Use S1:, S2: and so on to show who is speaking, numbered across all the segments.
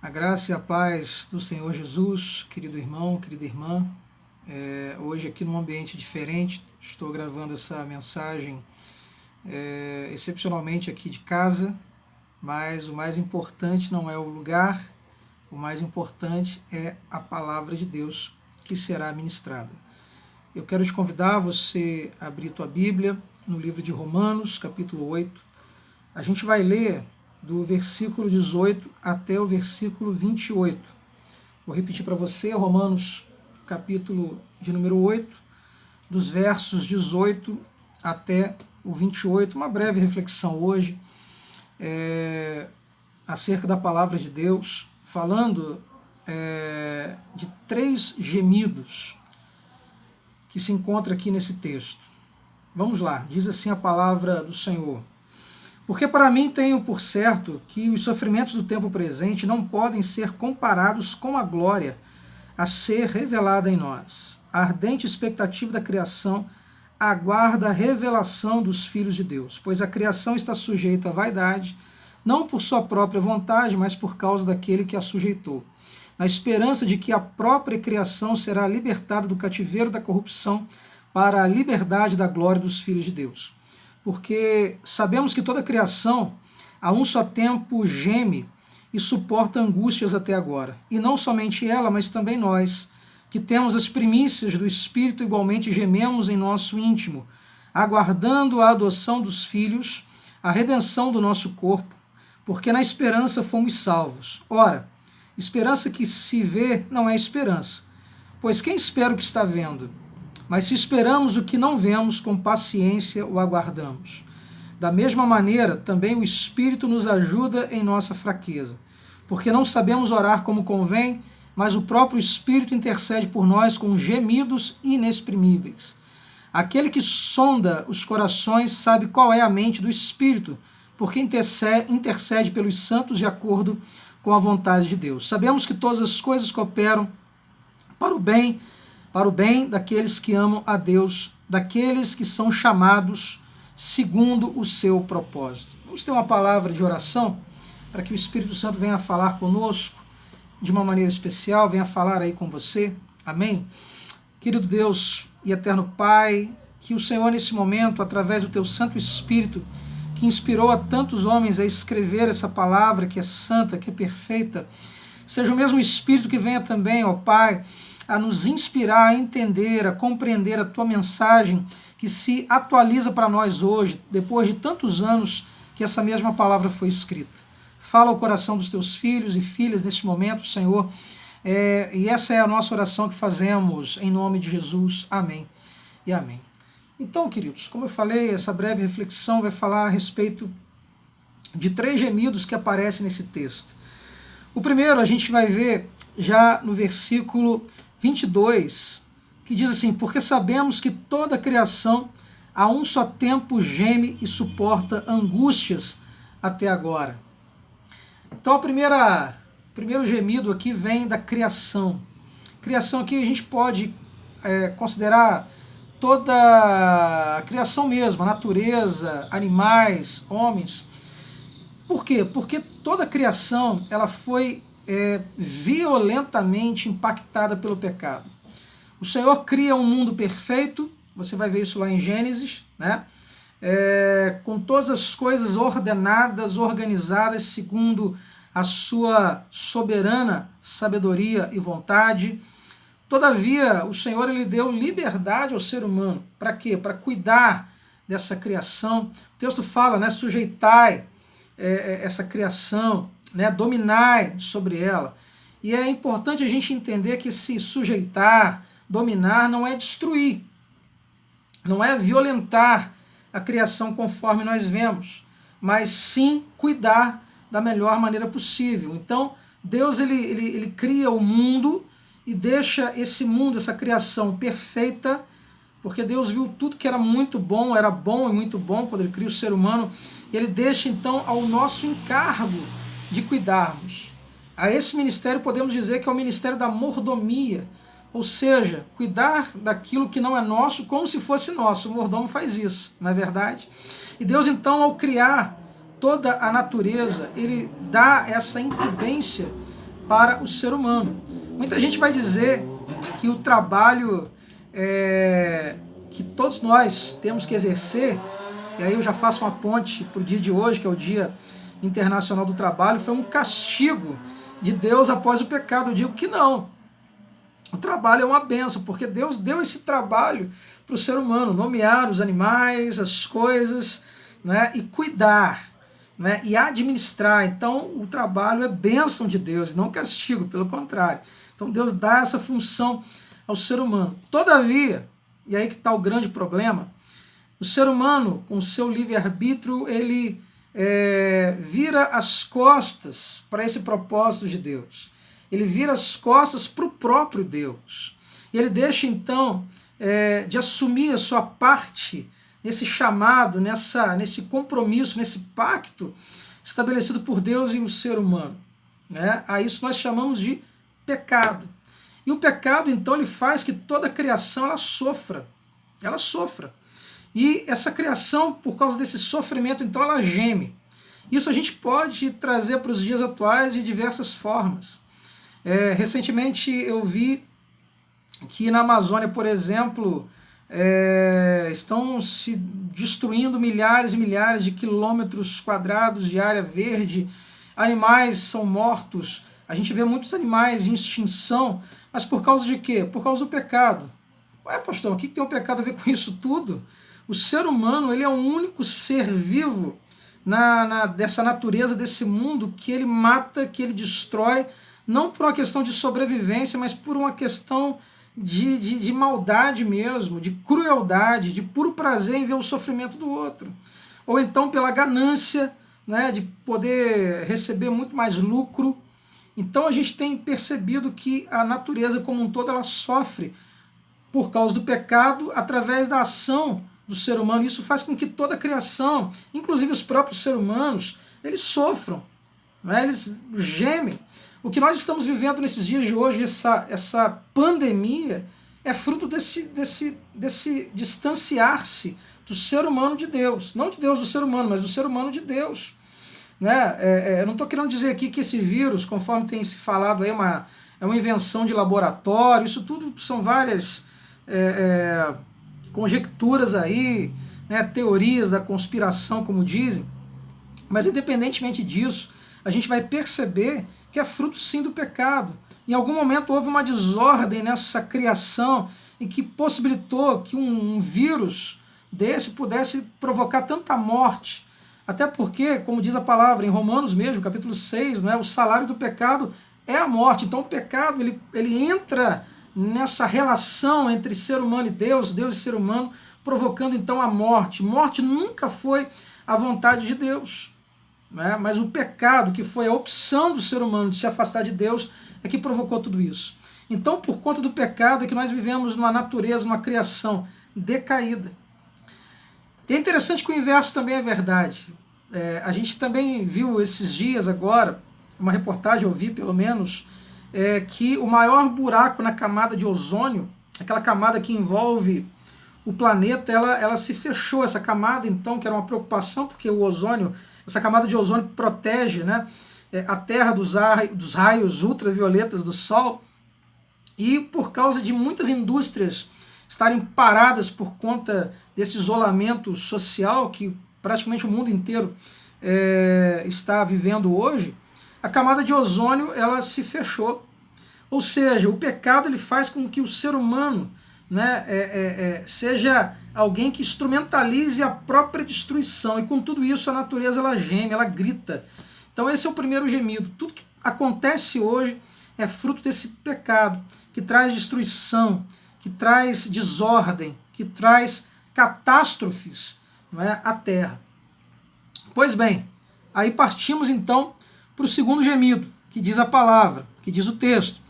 S1: A graça e a paz do Senhor Jesus, querido irmão, querida irmã. Hoje aqui num ambiente diferente, estou gravando essa mensagem excepcionalmente aqui de casa, mas o mais importante não é o lugar, o mais importante é a palavra de Deus que será ministrada. Eu quero te convidar a você abrir tua Bíblia no livro de Romanos, capítulo 8. A gente vai ler do versículo 18 até o versículo 28. Vou repetir para você, Romanos, capítulo de número 8, dos versos 18 até o 28. Uma breve reflexão hoje acerca da palavra de Deus, falando de 3 gemidos que se encontra aqui nesse texto. Vamos lá, diz assim a palavra do Senhor. Porque para mim tenho por certo que os sofrimentos do tempo presente não podem ser comparados com a glória a ser revelada em nós. A ardente expectativa da criação aguarda a revelação dos filhos de Deus, pois a criação está sujeita à vaidade, não por sua própria vontade, mas por causa daquele que a sujeitou, na esperança de que a própria criação será libertada do cativeiro da corrupção para a liberdade da glória dos filhos de Deus. Porque sabemos que toda a criação, a um só tempo, geme e suporta angústias até agora. E não somente ela, mas também nós, que temos as primícias do Espírito, igualmente gememos em nosso íntimo, aguardando a adoção dos filhos, a redenção do nosso corpo, porque na esperança fomos salvos. Ora, esperança que se vê não é esperança, pois quem espera o que está vendo? Mas se esperamos o que não vemos, com paciência o aguardamos. Da mesma maneira, também o Espírito nos ajuda em nossa fraqueza, porque não sabemos orar como convém, mas o próprio Espírito intercede por nós com gemidos inexprimíveis. Aquele que sonda os corações sabe qual é a mente do Espírito, porque intercede pelos santos de acordo com a vontade de Deus. Sabemos que todas as coisas cooperam para o bem daqueles que amam a Deus, daqueles que são chamados segundo o seu propósito. Vamos ter uma palavra de oração para que o Espírito Santo venha falar conosco de uma maneira especial, venha falar aí com você. Amém? Querido Deus e eterno Pai, que o Senhor nesse momento, através do teu Santo Espírito, que inspirou a tantos homens a escrever essa palavra que é santa, que é perfeita, seja o mesmo Espírito que venha também, ó Pai, a nos inspirar, a entender, a compreender a tua mensagem que se atualiza para nós hoje, depois de tantos anos que essa mesma palavra foi escrita. Fala ao coração dos teus filhos e filhas neste momento, Senhor, e essa é a nossa oração que fazemos em nome de Jesus. Amém e amém. Então, queridos, como eu falei, essa breve reflexão vai falar a respeito de 3 gemidos que aparecem nesse texto. O primeiro a gente vai ver já no versículo 22, que diz assim: porque sabemos que toda a criação a um só tempo geme e suporta angústias até agora. Então o primeiro gemido aqui vem da criação. Criação aqui a gente pode considerar toda a criação mesmo, a natureza, animais, homens. Por quê? Porque toda a criação ela foi violentamente impactada pelo pecado. O Senhor cria um mundo perfeito, você vai ver isso lá em Gênesis, né? Com todas as coisas ordenadas, organizadas segundo a sua soberana sabedoria e vontade. Todavia, o Senhor ele deu liberdade ao ser humano. Para quê? Para cuidar dessa criação. O texto fala, né? Sujeitai essa criação, né, dominai sobre ela. E é importante a gente entender que se sujeitar, dominar, não é destruir, não é violentar a criação conforme nós vemos, mas sim cuidar da melhor maneira possível. Então, Deus ele cria o mundo e deixa esse mundo, essa criação perfeita, porque Deus viu tudo que era muito bom, era bom e muito bom quando ele cria o ser humano, e ele deixa então ao nosso encargo de cuidarmos. A esse ministério podemos dizer que é o ministério da mordomia, ou seja, cuidar daquilo que não é nosso como se fosse nosso. O mordomo faz isso, não é verdade? E Deus então, ao criar toda a natureza, ele dá essa incumbência para o ser humano. Muita gente vai dizer que o trabalho que todos nós temos que exercer, e aí eu já faço uma ponte para o dia de hoje, que é o Dia Internacional do Trabalho, foi um castigo de Deus após o pecado. Eu digo que não. O trabalho é uma bênção, porque Deus deu esse trabalho para o ser humano, nomear os animais, as coisas, né, e cuidar, né, e administrar. Então o trabalho é bênção de Deus, não castigo, pelo contrário. Então Deus dá essa função ao ser humano. Todavia, e aí que está o grande problema, o ser humano, com o seu livre-arbítrio, ele vira as costas para esse propósito de Deus. Ele vira as costas para o próprio Deus. E ele deixa, então, de assumir a sua parte nesse chamado, nesse compromisso, nesse pacto estabelecido por Deus e o ser humano. Né? A isso nós chamamos de pecado. E o pecado, então, ele faz que toda a criação ela sofra. Ela sofra. E essa criação, por causa desse sofrimento, então, ela geme. Isso a gente pode trazer para os dias atuais de diversas formas. Recentemente eu vi que na Amazônia, por exemplo, estão se destruindo milhares e milhares de quilômetros quadrados de área verde, animais são mortos, a gente vê muitos animais em extinção, mas por causa de quê? Por causa do pecado. Ué, pastor, o que tem o pecado a ver com isso tudo? O ser humano ele é o único ser vivo dessa natureza, desse mundo, que ele mata, que ele destrói, não por uma questão de sobrevivência, mas por uma questão de maldade mesmo, de crueldade, de puro prazer em ver o sofrimento do outro. Ou então pela ganância, né, de poder receber muito mais lucro. Então a gente tem percebido que a natureza como um todo ela sofre por causa do pecado através da ação do ser humano. Isso faz com que toda a criação, inclusive os próprios seres humanos, eles sofram, né, eles gemem. O que nós estamos vivendo nesses dias de hoje, essa pandemia, é fruto desse distanciar-se do ser humano de Deus. Não de Deus do ser humano, mas do ser humano de Deus. Né? Eu não estou querendo dizer aqui que esse vírus, conforme tem se falado aí, é uma invenção de laboratório. Isso tudo são várias conjecturas aí, né? Teorias da conspiração, como dizem. Mas independentemente disso, a gente vai perceber que é fruto sim do pecado. Em algum momento houve uma desordem nessa criação e que possibilitou que um vírus desse pudesse provocar tanta morte. Até porque, como diz a palavra em Romanos mesmo, capítulo 6, né, o salário do pecado é a morte. Então o pecado ele entra nessa relação entre ser humano e Deus e ser humano, provocando então a morte. Morte nunca foi a vontade de Deus. Né? Mas o pecado, que foi a opção do ser humano de se afastar de Deus, é que provocou tudo isso. Então, por conta do pecado, é que nós vivemos numa natureza, numa criação decaída. E é interessante que o inverso também é verdade. A gente também viu esses dias agora, uma reportagem eu vi pelo menos, que o maior buraco na camada de ozônio, aquela camada que envolve o planeta, ela se fechou. Essa camada, então, que era uma preocupação, porque o ozônio, essa camada de ozônio protege, né, a Terra dos raios ultravioletas do Sol, e por causa de muitas indústrias estarem paradas por conta desse isolamento social que praticamente o mundo inteiro está vivendo hoje, a camada de ozônio ela se fechou. Ou seja, o pecado ele faz com que o ser humano, né, seja alguém que instrumentalize a própria destruição, e com tudo isso a natureza ela geme, ela grita. Então esse é o primeiro gemido. Tudo que acontece hoje é fruto desse pecado, que traz destruição, que traz desordem, que traz catástrofes, não é, à Terra. Pois bem, aí partimos então para o segundo gemido, que diz a palavra, que diz o texto.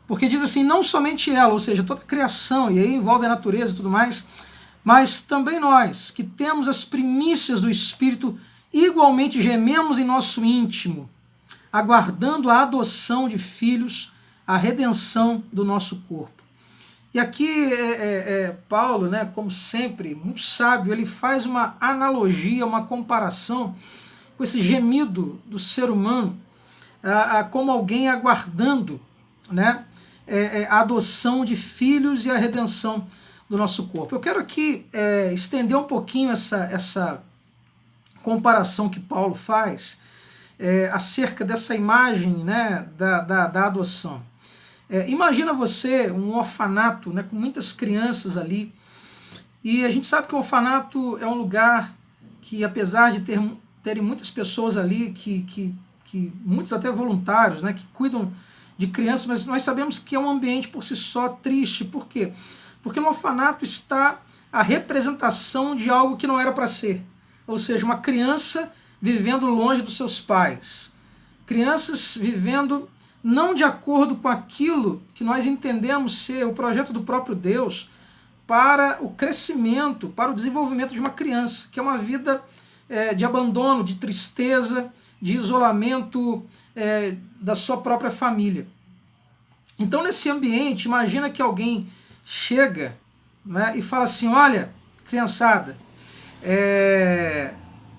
S1: Porque diz assim, não somente ela, ou seja, toda a criação, e aí envolve a natureza e tudo mais, mas também nós, que temos as primícias do Espírito, igualmente gememos em nosso íntimo, aguardando a adoção de filhos, a redenção do nosso corpo. E aqui Paulo, né, como sempre, muito sábio, ele faz uma analogia, uma comparação com esse gemido do ser humano, como alguém aguardando, né, a adoção de filhos e a redenção do nosso corpo. Eu quero aqui estender um pouquinho essa comparação que Paulo faz acerca dessa imagem, né, da adoção. Imagina você um orfanato, né, com muitas crianças ali, e a gente sabe que o orfanato é um lugar que, apesar de terem muitas pessoas ali, que muitos até voluntários, né, que cuidam de crianças, mas nós sabemos que é um ambiente por si só triste. Por quê? Porque no orfanato está a representação de algo que não era para ser. Ou seja, uma criança vivendo longe dos seus pais. Crianças vivendo não de acordo com aquilo que nós entendemos ser o projeto do próprio Deus para o crescimento, para o desenvolvimento de uma criança, que é uma vida de abandono, de tristeza, de isolamento da sua própria família. Então, nesse ambiente, imagina que alguém chega, né, e fala assim: olha, criançada,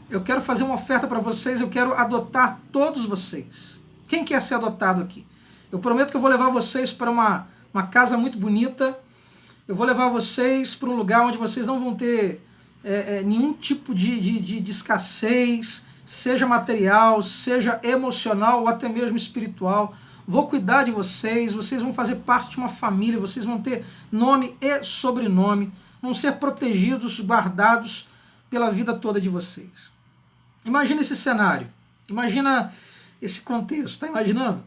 S1: eu quero fazer uma oferta para vocês, eu quero adotar todos vocês. Quem quer ser adotado aqui? Eu prometo que eu vou levar vocês para uma casa muito bonita, eu vou levar vocês para um lugar onde vocês não vão ter nenhum tipo de escassez, seja material, seja emocional ou até mesmo espiritual. Vou cuidar de vocês, vocês vão fazer parte de uma família, vocês vão ter nome e sobrenome, vão ser protegidos, guardados pela vida toda de vocês. Imagina esse cenário, imagina esse contexto, está imaginando?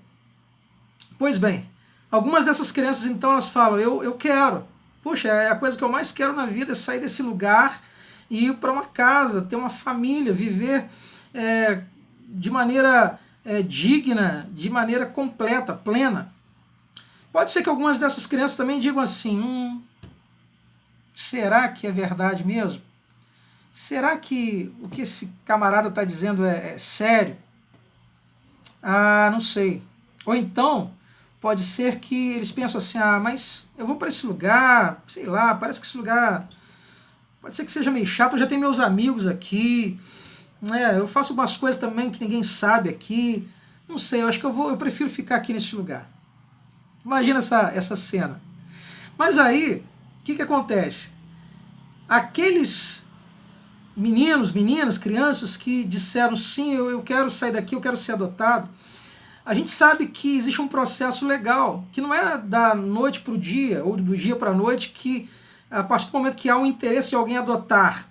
S1: Pois bem, algumas dessas crianças então elas falam: eu quero, poxa, a coisa que eu mais quero na vida é sair desse lugar e ir para uma casa, ter uma família, viver de maneira digna, de maneira completa, plena. Pode ser que algumas dessas crianças também digam assim: será que é verdade mesmo? Será que o que esse camarada está dizendo é sério? Não sei. Ou então, pode ser que eles pensam assim: mas eu vou para esse lugar, sei lá, parece que esse lugar pode ser que seja meio chato, eu já tenho meus amigos aqui, eu faço umas coisas também que ninguém sabe aqui, não sei, eu acho que eu prefiro ficar aqui nesse lugar. Imagina essa cena. Mas aí, o que acontece? Aqueles meninos, meninas, crianças que disseram: sim, eu quero sair daqui, eu quero ser adotado, a gente sabe que existe um processo legal, que não é da noite para o dia, ou do dia para a noite, que a partir do momento que há um interesse de alguém adotar,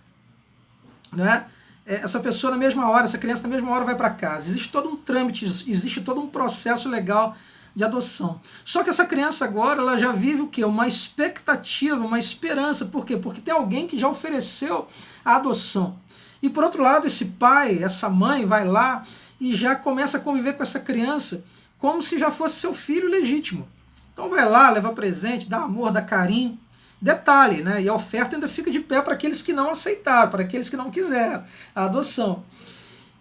S1: né, essa pessoa na mesma hora, essa criança na mesma hora vai para casa. Existe todo um trâmite, existe todo um processo legal de adoção. Só que essa criança agora, ela já vive o quê? Uma expectativa, uma esperança. Por quê? Porque tem alguém que já ofereceu a adoção. E por outro lado, esse pai, essa mãe vai lá e já começa a conviver com essa criança como se já fosse seu filho legítimo. Então vai lá, leva presente, dá amor, dá carinho. Detalhe, né? E a oferta ainda fica de pé para aqueles que não aceitaram, para aqueles que não quiseram a adoção.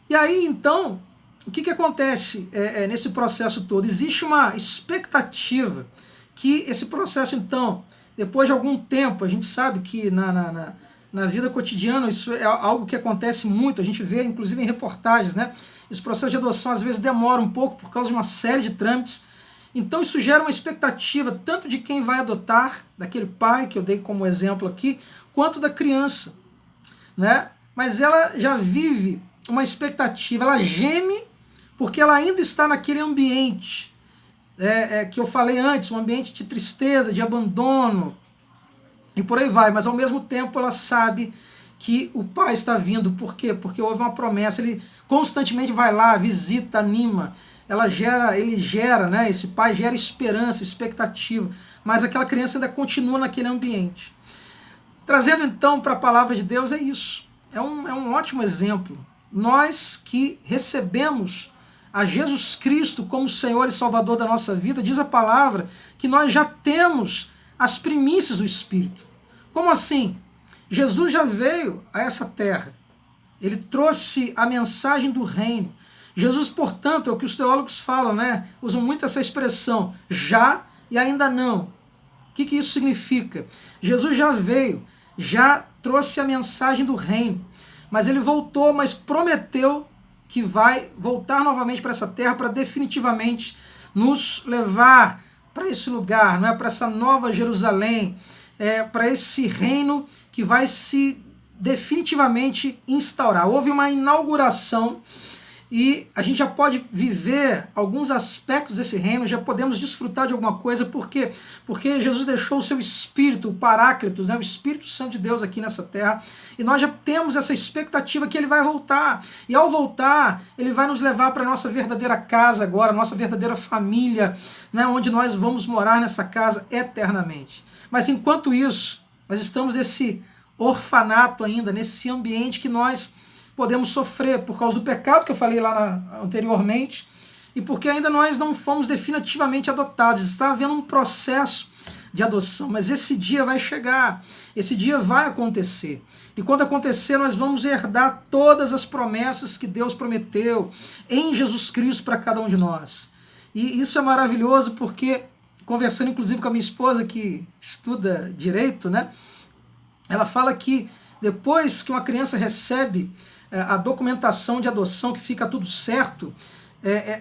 S1: E aí, então, o que acontece nesse processo todo? Existe uma expectativa que esse processo, então, depois de algum tempo, a gente sabe que na vida cotidiana isso é algo que acontece muito, a gente vê inclusive em reportagens, né? Esse processo de adoção às vezes demora um pouco por causa de uma série de trâmites. Então isso gera uma expectativa tanto de quem vai adotar, daquele pai que eu dei como exemplo aqui, quanto da criança, né? Mas ela já vive uma expectativa, ela geme porque ela ainda está naquele ambiente que eu falei antes, um ambiente de tristeza, de abandono, e por aí vai, mas ao mesmo tempo ela sabe que o pai está vindo. Por quê? Porque houve uma promessa, ele constantemente vai lá, visita, anima, ele gera, né? Esse pai gera esperança, expectativa, mas aquela criança ainda continua naquele ambiente. Trazendo então para a palavra de Deus, é isso. É um ótimo exemplo. Nós que recebemos a Jesus Cristo como Senhor e Salvador da nossa vida, diz a palavra que nós já temos as primícias do Espírito. Como assim? Jesus já veio a essa terra. Ele trouxe a mensagem do reino. Jesus, portanto, é o que os teólogos falam, né? Usam muito essa expressão, já e ainda não. O que isso significa? Jesus já veio, já trouxe a mensagem do reino, mas ele voltou, mas prometeu que vai voltar novamente para essa terra para definitivamente nos levar para esse lugar, não é? Para essa nova Jerusalém, para esse reino que vai se definitivamente instaurar. Houve uma inauguração e a gente já pode viver alguns aspectos desse reino, já podemos desfrutar de alguma coisa, por quê? Porque Jesus deixou o seu Espírito, o Paráclitos, né, o Espírito Santo de Deus aqui nessa terra, e nós já temos essa expectativa que ele vai voltar, e ao voltar, ele vai nos levar para a nossa verdadeira casa agora, nossa verdadeira família, né, onde nós vamos morar nessa casa eternamente. Mas enquanto isso, nós estamos nesse orfanato ainda, nesse ambiente que nós podemos sofrer por causa do pecado que eu falei lá anteriormente e porque ainda nós não fomos definitivamente adotados. Está havendo um processo de adoção, mas esse dia vai chegar, esse dia vai acontecer. E quando acontecer, nós vamos herdar todas as promessas que Deus prometeu em Jesus Cristo para cada um de nós. E isso é maravilhoso porque, conversando inclusive com a minha esposa que estuda direito, né, ela fala que depois que uma criança recebe a documentação de adoção, que fica tudo certo,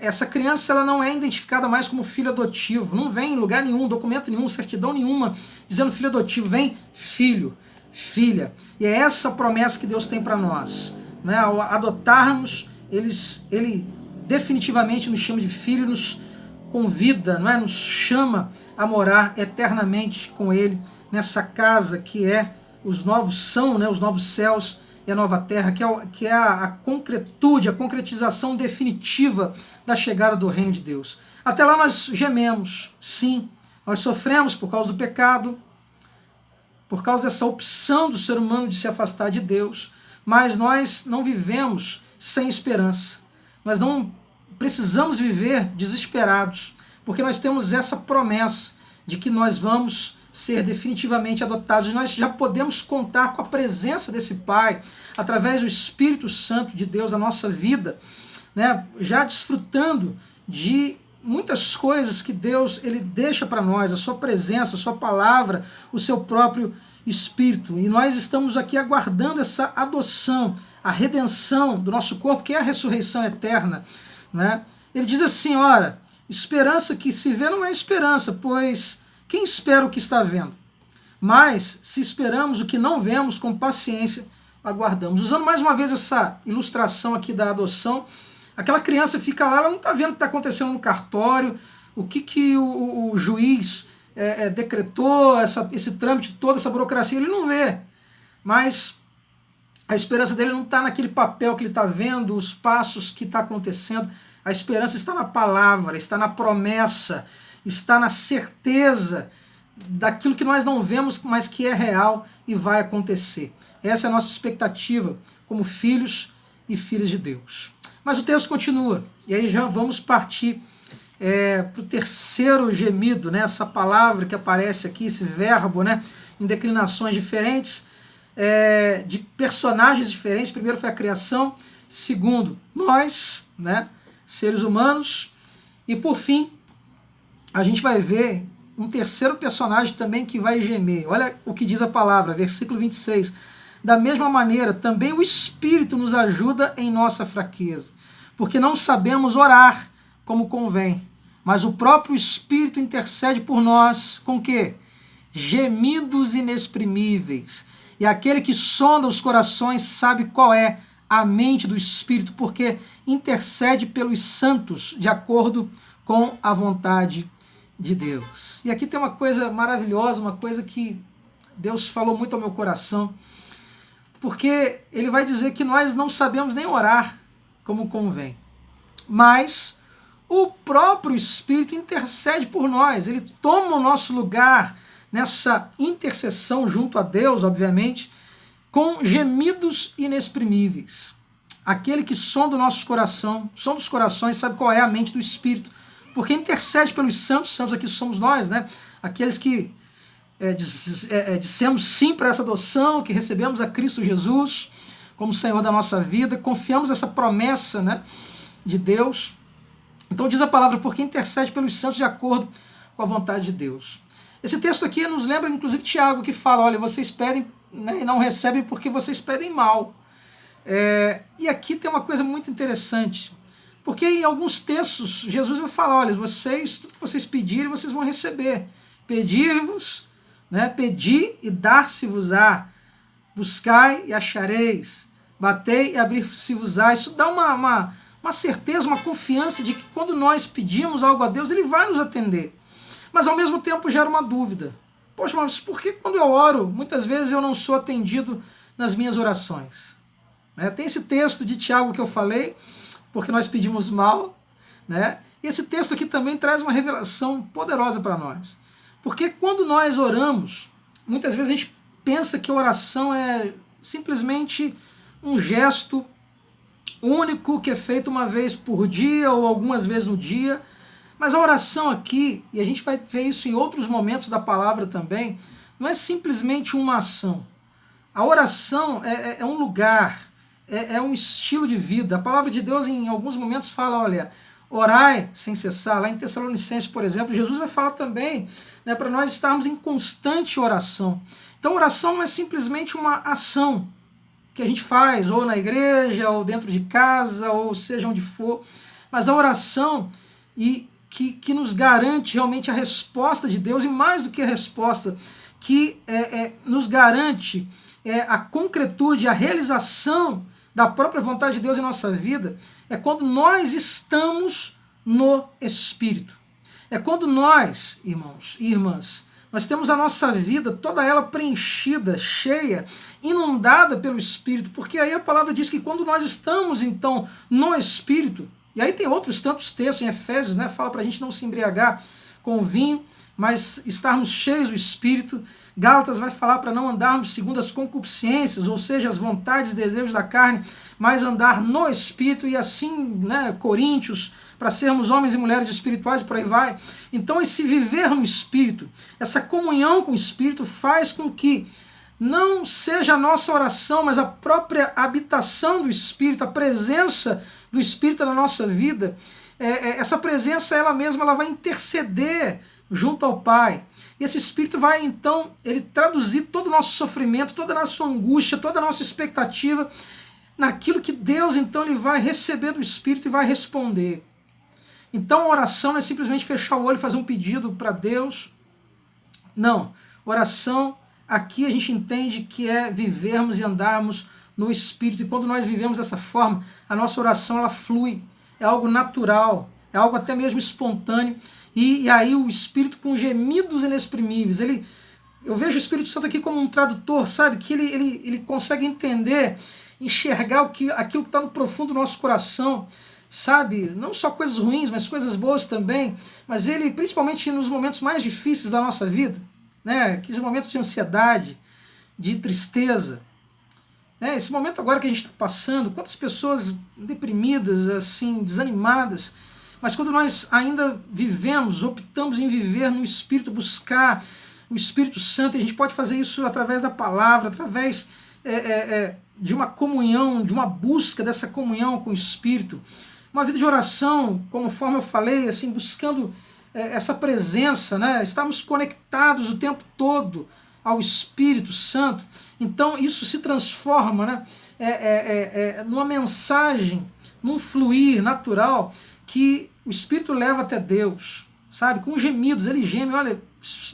S1: essa criança ela não é identificada mais como filho adotivo, não vem em lugar nenhum, documento nenhum, certidão nenhuma, dizendo filho adotivo, vem filho, filha. E é essa promessa que Deus tem para nós. Né? Ao adotar-nos, ele definitivamente nos chama de filho, nos convida, não é? Nos chama a morar eternamente com Ele, nessa casa que os novos são, né? Os novos céus e a nova terra, que é a concretude, a concretização definitiva da chegada do reino de Deus. Até lá nós gememos, sim, nós sofremos por causa do pecado, por causa dessa opção do ser humano de se afastar de Deus, mas nós não vivemos sem esperança. Nós não precisamos viver desesperados, porque nós temos essa promessa de que nós vamos ser definitivamente adotados. Nós já podemos contar com a presença desse Pai, através do Espírito Santo de Deus na nossa vida, né? Já desfrutando de muitas coisas que Deus ele deixa para nós, a sua presença, a sua palavra, o seu próprio Espírito. E nós estamos aqui aguardando essa adoção, a redenção do nosso corpo, que é a ressurreição eterna. Né? Ele diz assim, ora, esperança que se vê não é esperança, pois quem espera o que está vendo? Mas, se esperamos o que não vemos, com paciência aguardamos. Usando mais uma vez essa ilustração aqui da adoção, aquela criança fica lá, ela não está vendo o que está acontecendo no cartório, o que o juiz decretou, esse trâmite todo, essa burocracia, ele não vê. Mas a esperança dele não está naquele papel que ele está vendo, os passos que está acontecendo. A esperança está na palavra, está na promessa, está na certeza daquilo que nós não vemos, mas que é real e vai acontecer. Essa é a nossa expectativa como filhos e filhas de Deus. Mas o texto continua, e aí já vamos partir para o terceiro gemido, né? Essa palavra que aparece aqui, esse verbo, né? Em declinações diferentes, de personagens diferentes. Primeiro foi a criação, segundo, nós, né? Seres humanos, e por fim, a gente vai ver um terceiro personagem também que vai gemer. Olha o que diz a palavra, versículo 26. Da mesma maneira, também o Espírito nos ajuda em nossa fraqueza, porque não sabemos orar como convém, mas o próprio Espírito intercede por nós com quê? Gemidos inexprimíveis. E aquele que sonda os corações sabe qual é a mente do Espírito, porque intercede pelos santos de acordo com a vontade de Deus. E aqui tem uma coisa maravilhosa, uma coisa que Deus falou muito ao meu coração, porque ele vai dizer que nós não sabemos nem orar como convém, mas o próprio Espírito intercede por nós, ele toma o nosso lugar nessa intercessão junto a Deus, obviamente, com gemidos inexprimíveis. Aquele que sonda o nosso coração, sonda os corações, sabe qual é a mente do Espírito, porque intercede pelos santos aqui somos nós, né? Aqueles que dissemos sim para essa adoção, que recebemos a Cristo Jesus como Senhor da nossa vida, confiamos nessa promessa, né, de Deus. Então diz a palavra, porque intercede pelos santos de acordo com a vontade de Deus. Esse texto aqui nos lembra, inclusive, Tiago, que fala, olha, vocês pedem, né, e não recebem porque vocês pedem mal. E aqui tem uma coisa muito interessante, porque em alguns textos Jesus vai falar, olha, tudo que vocês pedirem, vocês vão receber. Pedir-vos, né, pedi e dar-se-vos-á, buscai e achareis, batei e abrir-se-vos-á. Isso dá uma certeza, uma confiança de que quando nós pedimos algo a Deus, Ele vai nos atender. Mas ao mesmo tempo gera uma dúvida. Poxa, mas por que quando eu oro, muitas vezes eu não sou atendido nas minhas orações? Tem esse texto de Tiago que eu falei, porque nós pedimos mal, né? E esse texto aqui também traz uma revelação poderosa para nós. Porque quando nós oramos, muitas vezes a gente pensa que a oração é simplesmente um gesto único que é feito uma vez por dia ou algumas vezes no dia. Mas a oração aqui, e a gente vai ver isso em outros momentos da palavra também, não é simplesmente uma ação. A oração é um lugar, é um estilo de vida. A palavra de Deus em alguns momentos fala, olha, orai sem cessar. Lá em Tessalonicenses, por exemplo, Jesus vai falar também, né, para nós estarmos em constante oração. Então oração não é simplesmente uma ação que a gente faz, ou na igreja, ou dentro de casa, ou seja onde for, mas a oração que nos garante realmente a resposta de Deus, e mais do que a resposta, que nos garante a concretude, a realização da própria vontade de Deus em nossa vida, é quando nós estamos no Espírito. É quando nós, irmãos e irmãs, nós temos a nossa vida, toda ela preenchida, cheia, inundada pelo Espírito, porque aí a palavra diz que quando nós estamos, então, no Espírito, e aí tem outros tantos textos em Efésios, né, fala para a gente não se embriagar com o vinho, mas estarmos cheios do Espírito. Gálatas vai falar para não andarmos segundo as concupiscências, ou seja, as vontades e desejos da carne, mas andar no Espírito, e assim, né, Coríntios, para sermos homens e mulheres espirituais, e por aí vai. Então esse viver no Espírito, essa comunhão com o Espírito faz com que não seja a nossa oração, mas a própria habitação do Espírito, a presença do Espírito na nossa vida, essa presença ela mesma ela vai interceder junto ao Pai. E esse Espírito vai, então, ele traduzir todo o nosso sofrimento, toda a nossa angústia, toda a nossa expectativa naquilo que Deus, então, ele vai receber do Espírito e vai responder. Então, a oração não é simplesmente fechar o olho e fazer um pedido para Deus. Não. Oração, aqui a gente entende que é vivermos e andarmos no Espírito. E quando nós vivemos dessa forma, a nossa oração, ela flui. É algo natural, é algo até mesmo espontâneo. E aí o Espírito com gemidos inexprimíveis. Eu vejo o Espírito Santo aqui como um tradutor, sabe? Que ele consegue entender, enxergar aquilo que está no profundo do nosso coração, sabe? Não só coisas ruins, mas coisas boas também. Mas ele, principalmente nos momentos mais difíceis da nossa vida, né? Aqueles momentos de ansiedade, de tristeza. Esse momento agora que a gente está passando, quantas pessoas deprimidas, assim, desanimadas. Mas quando nós ainda vivemos, optamos em viver no Espírito, buscar o Espírito Santo, e a gente pode fazer isso através da palavra, através de uma comunhão, de uma busca dessa comunhão com o Espírito. Uma vida de oração, conforme eu falei, assim, buscando essa presença, né? Estarmos conectados o tempo todo ao Espírito Santo. Então isso se transforma, né? Numa mensagem, num fluir natural, que o Espírito leva até Deus, sabe? Com gemidos, ele geme, olha,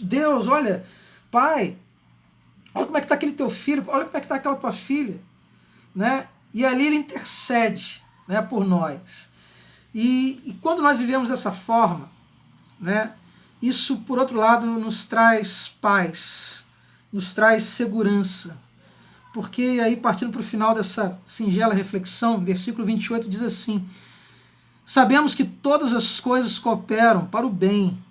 S1: Deus, olha, Pai, olha como é que está aquele teu filho, olha como é que está aquela tua filha, né? E ali ele intercede, né, por nós. E quando nós vivemos dessa forma, né, isso, por outro lado, nos traz paz, nos traz segurança, porque aí, partindo para o final dessa singela reflexão, versículo 28 diz assim: sabemos que todas as coisas cooperam para o bem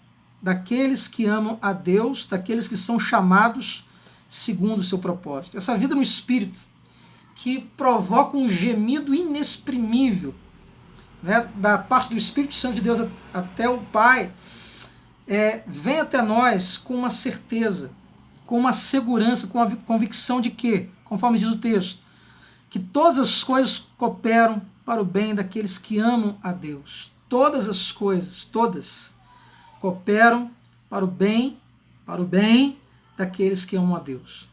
S1: daqueles que amam a Deus, daqueles que são chamados segundo o seu propósito. Essa vida no Espírito, que provoca um gemido inexprimível, né, da parte do Espírito Santo de Deus até o Pai, vem até nós com uma certeza, com uma segurança, com a convicção de que, conforme diz o texto, que todas as coisas cooperam para o bem daqueles que amam a Deus. Todas as coisas, todas, cooperam para o bem daqueles que amam a Deus.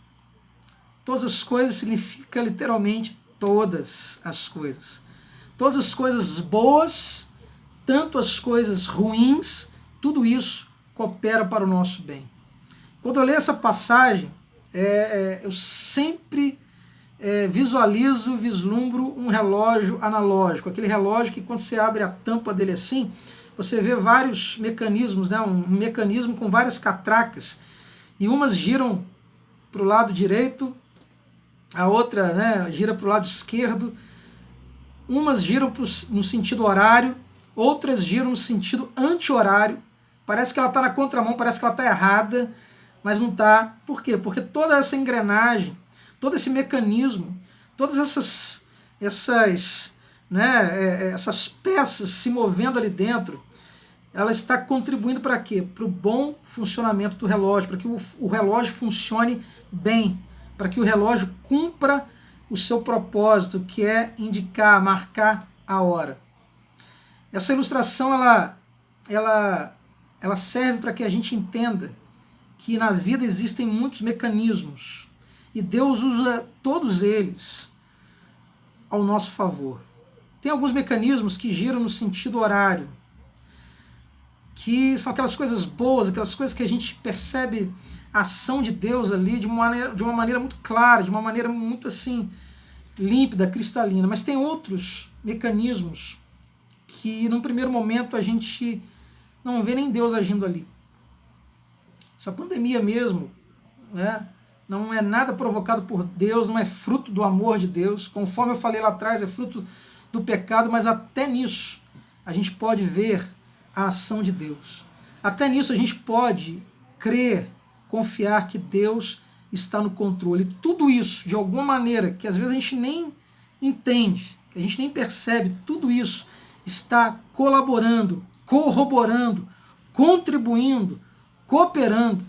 S1: Todas as coisas significa literalmente todas as coisas. Todas as coisas boas, tanto as coisas ruins, tudo isso coopera para o nosso bem. Quando eu leio essa passagem, eu sempre vislumbro um relógio analógico, aquele relógio que quando você abre a tampa dele assim, você vê vários mecanismos, né? Um mecanismo com várias catracas, e umas giram para o lado direito, a outra, né, gira para o lado esquerdo, umas giram no sentido horário, outras giram no sentido anti-horário, parece que ela está na contramão, parece que ela está errada, mas não está. Por quê? Porque toda essa engrenagem, todo esse mecanismo, todas essas peças se movendo ali dentro, ela está contribuindo para quê? Para o bom funcionamento do relógio, para que o relógio funcione bem, para que o relógio cumpra o seu propósito, que é indicar, marcar a hora. Essa ilustração ela serve para que a gente entenda que na vida existem muitos mecanismos e Deus usa todos eles ao nosso favor. Tem alguns mecanismos que giram no sentido horário, que são aquelas coisas boas, aquelas coisas que a gente percebe a ação de Deus ali de uma maneira muito clara, de uma maneira muito assim límpida, cristalina. Mas tem outros mecanismos que num primeiro momento a gente não vê nem Deus agindo ali. Essa pandemia mesmo, né, não é nada provocado por Deus, não é fruto do amor de Deus, conforme eu falei lá atrás, é fruto do pecado, mas até nisso a gente pode ver a ação de Deus. Até nisso a gente pode crer, confiar que Deus está no controle. Tudo isso, de alguma maneira, que às vezes a gente nem entende, que a gente nem percebe, tudo isso está colaborando, corroborando, contribuindo, cooperando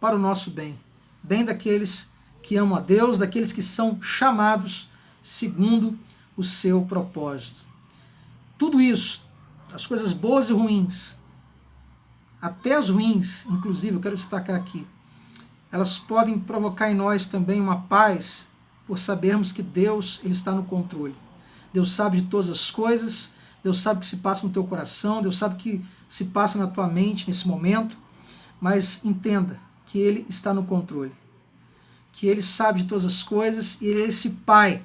S1: para o nosso bem. Bem daqueles que amam a Deus, daqueles que são chamados segundo o seu propósito. Tudo isso, as coisas boas e ruins, até as ruins, inclusive, eu quero destacar aqui, elas podem provocar em nós também uma paz por sabermos que Deus ele está no controle. Deus sabe de todas as coisas, Deus sabe o que se passa no teu coração, Deus sabe o que se passa na tua mente nesse momento, mas entenda que Ele está no controle, que Ele sabe de todas as coisas e Ele é esse Pai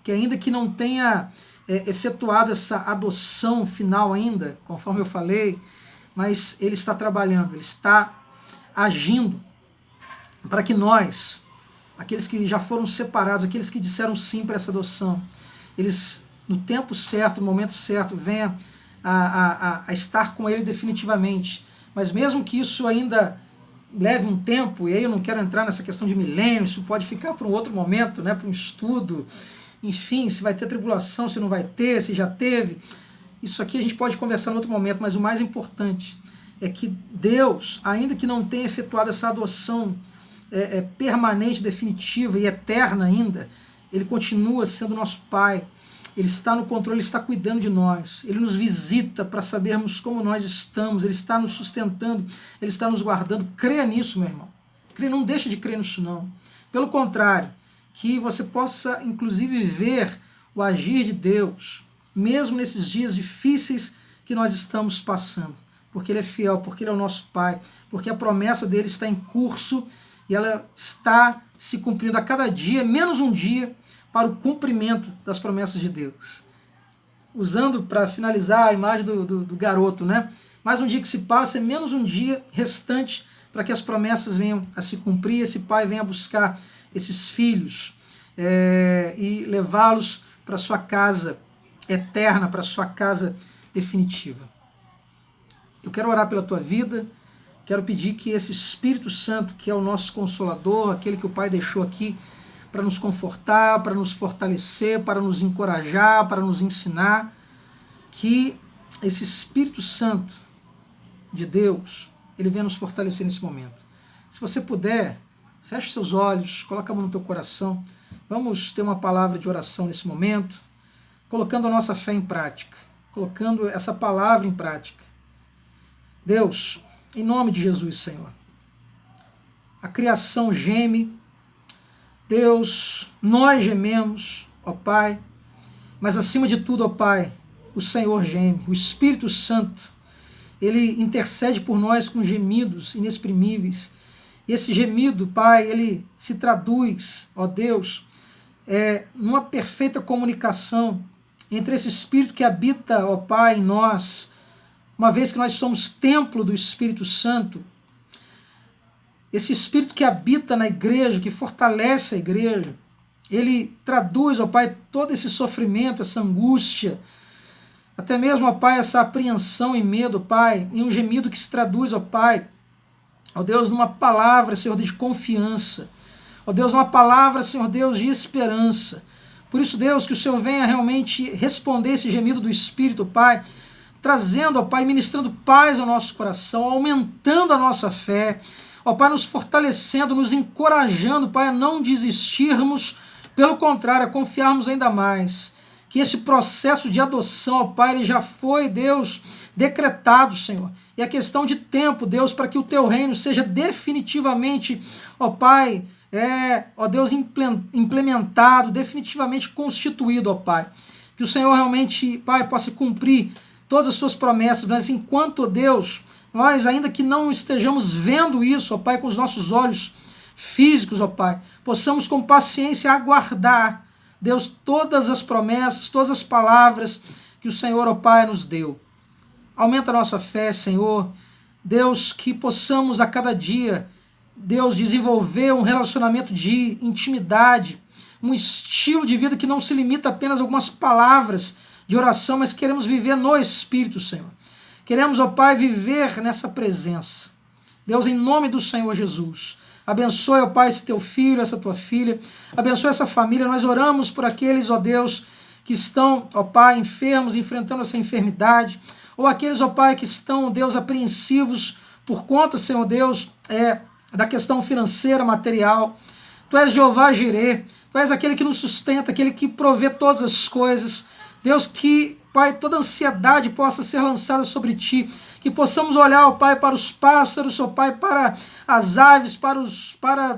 S1: que ainda que não tenha efetuado essa adoção final ainda, conforme eu falei, mas Ele está trabalhando, Ele está agindo para que nós, aqueles que já foram separados, aqueles que disseram sim para essa adoção, eles no tempo certo, no momento certo, venham a estar com Ele definitivamente. Mas mesmo que isso ainda leve um tempo, e aí eu não quero entrar nessa questão de milênio, isso pode ficar para um outro momento, né, para um estudo, enfim, se vai ter tribulação, se não vai ter, se já teve, isso aqui a gente pode conversar em outro momento, mas o mais importante é que Deus, ainda que não tenha efetuado essa adoção permanente, definitiva e eterna ainda, Ele continua sendo nosso Pai, Ele está no controle, Ele está cuidando de nós, Ele nos visita para sabermos como nós estamos, Ele está nos sustentando, Ele está nos guardando. Creia nisso, meu irmão. Não deixa de crer nisso, não. Pelo contrário, que você possa, inclusive, ver o agir de Deus, mesmo nesses dias difíceis que nós estamos passando, porque Ele é fiel, porque Ele é o nosso Pai, porque a promessa dEle está em curso e ela está se cumprindo a cada dia, menos um dia, para o cumprimento das promessas de Deus. Usando para finalizar a imagem do garoto, né? Mais um dia que se passa é menos um dia restante para que as promessas venham a se cumprir, esse pai venha buscar esses filhos e levá-los para a sua casa eterna, para a sua casa definitiva. Eu quero orar pela tua vida, quero pedir que esse Espírito Santo, que é o nosso Consolador, aquele que o Pai deixou aqui para nos confortar, para nos fortalecer, para nos encorajar, para nos ensinar, que esse Espírito Santo de Deus, ele venha nos fortalecer nesse momento. Se você puder, feche seus olhos, coloca a mão no teu coração, vamos ter uma palavra de oração nesse momento, colocando a nossa fé em prática, colocando essa palavra em prática. Deus, em nome de Jesus, Senhor, a criação geme, Deus, nós gememos, ó Pai, mas acima de tudo, ó Pai, o Senhor geme, o Espírito Santo, ele intercede por nós com gemidos inexprimíveis. E esse gemido, Pai, ele se traduz, ó Deus, numa perfeita comunicação entre esse Espírito que habita, ó Pai, em nós, uma vez que nós somos templo do Espírito Santo, esse Espírito que habita na igreja, que fortalece a igreja, ele traduz, ó Pai, todo esse sofrimento, essa angústia, até mesmo, ó Pai, essa apreensão e medo, Pai, em um gemido que se traduz, ó Pai, ó Deus, numa palavra, Senhor, de confiança, ó Deus, numa palavra, Senhor Deus, de esperança. Por isso, Deus, que o Senhor venha realmente responder esse gemido do Espírito, Pai, trazendo, ó Pai, ministrando paz ao nosso coração, aumentando a nossa fé, ó Pai, nos fortalecendo, nos encorajando, Pai, a não desistirmos, pelo contrário, a confiarmos ainda mais. Que esse processo de adoção, ó Pai, ele já foi, Deus, decretado, Senhor. E é questão de tempo, Deus, para que o Teu reino seja definitivamente, ó Pai, ó Deus, implementado, definitivamente constituído, ó Pai. Que o Senhor realmente, Pai, possa cumprir todas as Suas promessas, mas enquanto, Deus, nós, ainda que não estejamos vendo isso, ó Pai, com os nossos olhos físicos, ó Pai, possamos com paciência aguardar, Deus, todas as promessas, todas as palavras que o Senhor, ó Pai, nos deu. Aumenta a nossa fé, Senhor. Deus, que possamos a cada dia, Deus, desenvolver um relacionamento de intimidade, um estilo de vida que não se limita apenas a algumas palavras de oração, mas queremos viver no Espírito, Senhor. Queremos, ó Pai, viver nessa presença. Deus, em nome do Senhor Jesus, abençoe, ó Pai, esse Teu filho, essa Tua filha, abençoe essa família. Nós oramos por aqueles, ó Deus, que estão, ó Pai, enfermos, enfrentando essa enfermidade, ou aqueles, ó Pai, que estão, Deus, apreensivos por conta, Senhor Deus, da questão financeira, material. Tu és Jeová Jireh, Tu és aquele que nos sustenta, aquele que provê todas as coisas. Deus, que, Pai, toda ansiedade possa ser lançada sobre Ti, que possamos olhar, ó Pai, para os pássaros, ó Pai, para as aves, para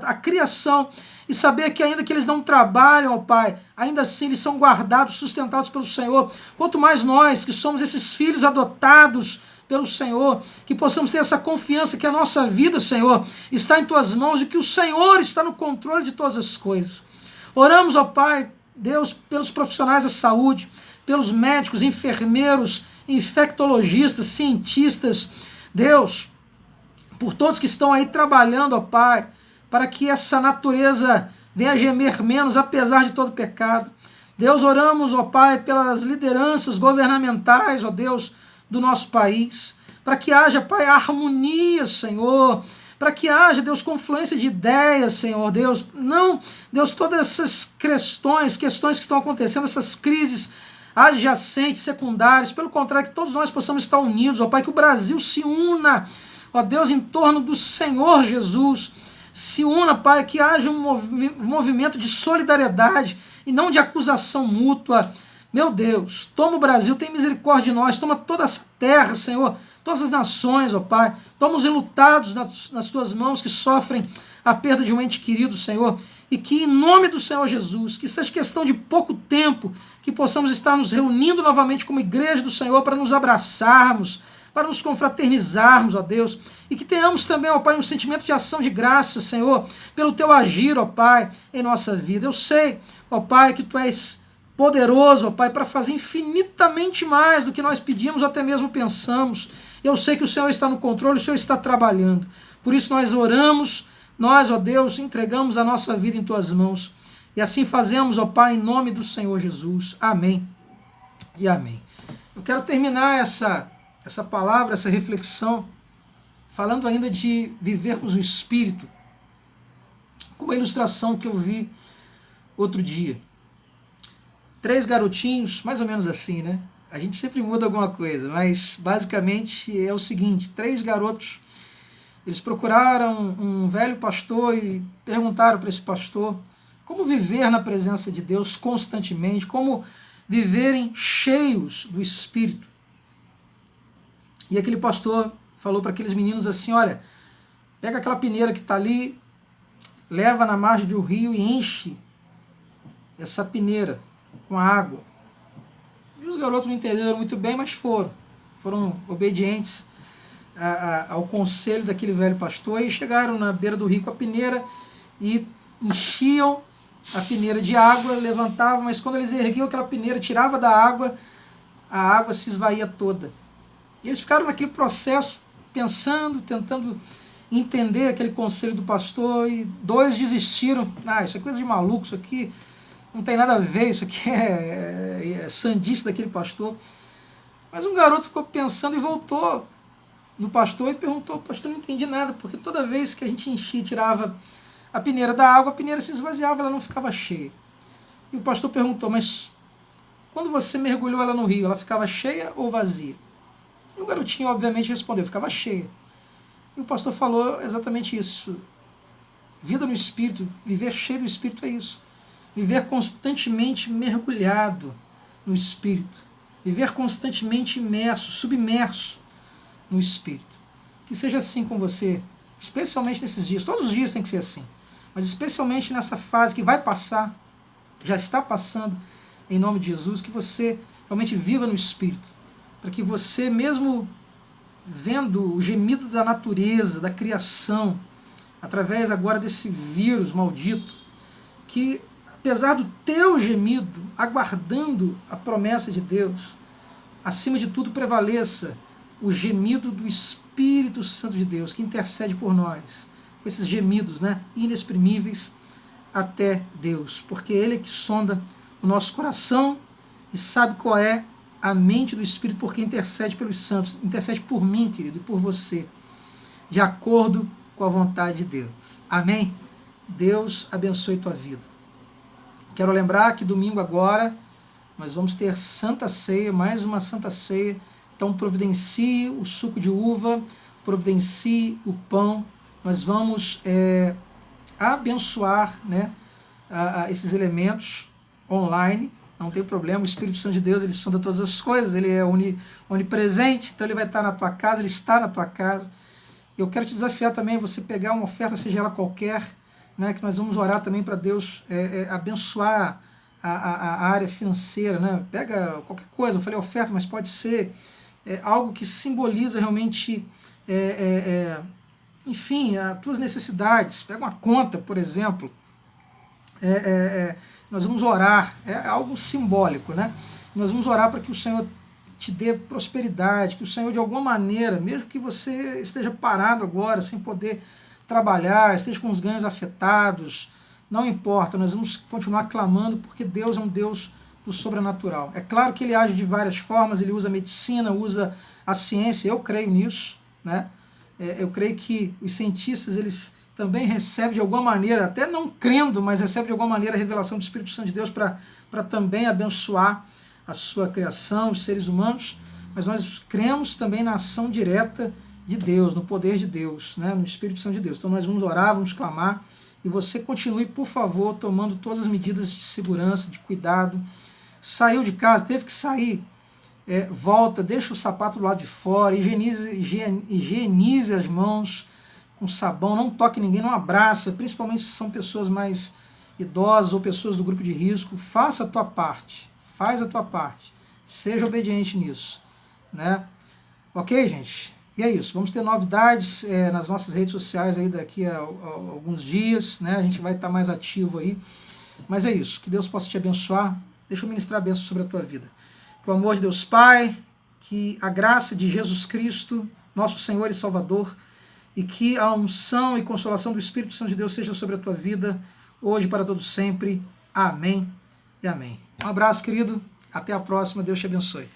S1: a criação, e saber que ainda que eles não trabalham, ó Pai, ainda assim eles são guardados, sustentados pelo Senhor. Quanto mais nós, que somos esses filhos adotados pelo Senhor, que possamos ter essa confiança que a nossa vida, Senhor, está em Tuas mãos e que o Senhor está no controle de todas as coisas. Oramos, ó Pai, Deus, pelos profissionais da saúde, pelos médicos, enfermeiros, infectologistas, cientistas, Deus, por todos que estão aí trabalhando, ó Pai, para que essa natureza venha gemer menos, apesar de todo pecado. Deus, oramos, ó Pai, pelas lideranças governamentais, ó Deus, do nosso país, para que haja, Pai, harmonia, Senhor, para que haja, Deus, confluência de ideias, Senhor, Deus, não, Deus, todas essas questões que estão acontecendo, essas crises adjacentes, secundárias, pelo contrário, que todos nós possamos estar unidos, ó Pai, que o Brasil se una, ó Deus, em torno do Senhor Jesus, se una, Pai, que haja um movimento de solidariedade e não de acusação mútua. Meu Deus, toma o Brasil, tem misericórdia de nós, toma toda a terra, Senhor, todas as nações, ó Pai, toma os enlutados nas Tuas mãos que sofrem a perda de um ente querido, Senhor, e que em nome do Senhor Jesus, que seja questão de pouco tempo, que possamos estar nos reunindo novamente como igreja do Senhor para nos abraçarmos, para nos confraternizarmos, ó Deus, e que tenhamos também, ó Pai, um sentimento de ação de graça, Senhor, pelo Teu agir, ó Pai, em nossa vida. Eu sei, ó Pai, que Tu és poderoso, ó Pai, para fazer infinitamente mais do que nós pedimos ou até mesmo pensamos. Eu sei que o Senhor está no controle, o Senhor está trabalhando. Por isso nós oramos, nós, ó Deus, entregamos a nossa vida em Tuas mãos. E assim fazemos, ó Pai, em nome do Senhor Jesus. Amém e amém. Eu quero terminar essa palavra, essa reflexão, falando ainda de vivermos o Espírito, com uma ilustração que eu vi outro dia. 3 garotinhos, mais ou menos assim, né? A gente sempre muda alguma coisa, mas basicamente é o seguinte: 3 garotos, eles procuraram um velho pastor e perguntaram para esse pastor como viver na presença de Deus constantemente, como viverem cheios do Espírito. E aquele pastor falou para aqueles meninos assim: olha, pega aquela peneira que está ali, leva na margem de um rio e enche essa peneira com a água. E os garotos não entenderam muito bem, mas foram obedientes ao conselho daquele velho pastor e chegaram na beira do rio com a peneira e enchiam a peneira de água, levantavam, mas quando eles erguiam aquela peneira, tirava da água, a água se esvaía toda. E eles ficaram naquele processo, pensando, tentando entender aquele conselho do pastor, e dois desistiram. Isso é coisa de maluco, isso aqui não tem nada a ver, isso aqui é sandice daquele pastor. Mas um garoto ficou pensando e voltou no pastor e perguntou: pastor, não entendi nada, porque toda vez que a gente enchia e tirava a peneira da água, a peneira se esvaziava, ela não ficava cheia. E o pastor perguntou: mas quando você mergulhou ela no rio, ela ficava cheia ou vazia? E o garotinho, obviamente, respondeu: ficava cheia. E o pastor falou exatamente isso. Vida no Espírito, viver cheio do Espírito é isso. Viver constantemente mergulhado no Espírito. Viver constantemente imerso, submerso no Espírito. Que seja assim com você, especialmente nesses dias. Todos os dias tem que ser assim. Mas especialmente nessa fase que vai passar, já está passando, em nome de Jesus, que você realmente viva no Espírito. Para que você, mesmo vendo o gemido da natureza, da criação, através agora desse vírus maldito, que apesar do teu gemido, aguardando a promessa de Deus, acima de tudo prevaleça o gemido do Espírito Santo de Deus, que intercede por nós, com esses gemidos, inexprimíveis até Deus, porque Ele é que sonda o nosso coração e sabe qual é a mente do Espírito, porque intercede pelos santos, intercede por mim, querido, e por você, de acordo com a vontade de Deus. Amém? Deus abençoe tua vida. Quero lembrar que domingo agora nós vamos ter Santa Ceia, mais uma Santa Ceia. Então providencie o suco de uva, providencie o pão. Nós vamos abençoar esses elementos online. Não tem problema, o Espírito Santo de Deus, ele sonda todas as coisas, ele é onipresente, então ele vai estar na tua casa, ele está na tua casa. Eu quero te desafiar também, você pegar uma oferta, seja ela qualquer, que nós vamos orar também para Deus abençoar a área financeira, Pega qualquer coisa, eu falei oferta, mas pode ser algo que simboliza realmente, enfim, as tuas necessidades. Pega uma conta, por exemplo, nós vamos orar, é algo simbólico, Nós vamos orar para que o Senhor te dê prosperidade, que o Senhor de alguma maneira, mesmo que você esteja parado agora, sem poder trabalhar, esteja com os ganhos afetados, não importa, nós vamos continuar clamando, porque Deus é um Deus do sobrenatural. É claro que Ele age de várias formas, Ele usa a medicina, usa a ciência, eu creio nisso, eu creio que os cientistas, eles também recebem de alguma maneira, até não crendo, mas recebem de alguma maneira a revelação do Espírito Santo de Deus para também abençoar a sua criação, os seres humanos, mas nós cremos também na ação direta de Deus, no poder de Deus, no Espírito Santo de Deus. Então nós vamos orar, vamos clamar, e você continue, por favor, tomando todas as medidas de segurança, de cuidado. Saiu de casa, teve que sair, volta, deixa o sapato do lado de fora, higienize as mãos com sabão, não toque ninguém, não abraça, principalmente se são pessoas mais idosas ou pessoas do grupo de risco. Faça a tua parte, faz a tua parte, seja obediente nisso, Ok, gente? E é isso, vamos ter novidades nas nossas redes sociais aí daqui a alguns dias, A gente vai estar mais ativo aí, mas é isso, que Deus possa te abençoar. Deixa eu ministrar a bênção sobre a tua vida. Que o amor de Deus Pai, que a graça de Jesus Cristo, nosso Senhor e Salvador, e que a unção e consolação do Espírito Santo de Deus seja sobre a tua vida, hoje para todo sempre. Amém e amém. Um abraço, querido. Até a próxima. Deus te abençoe.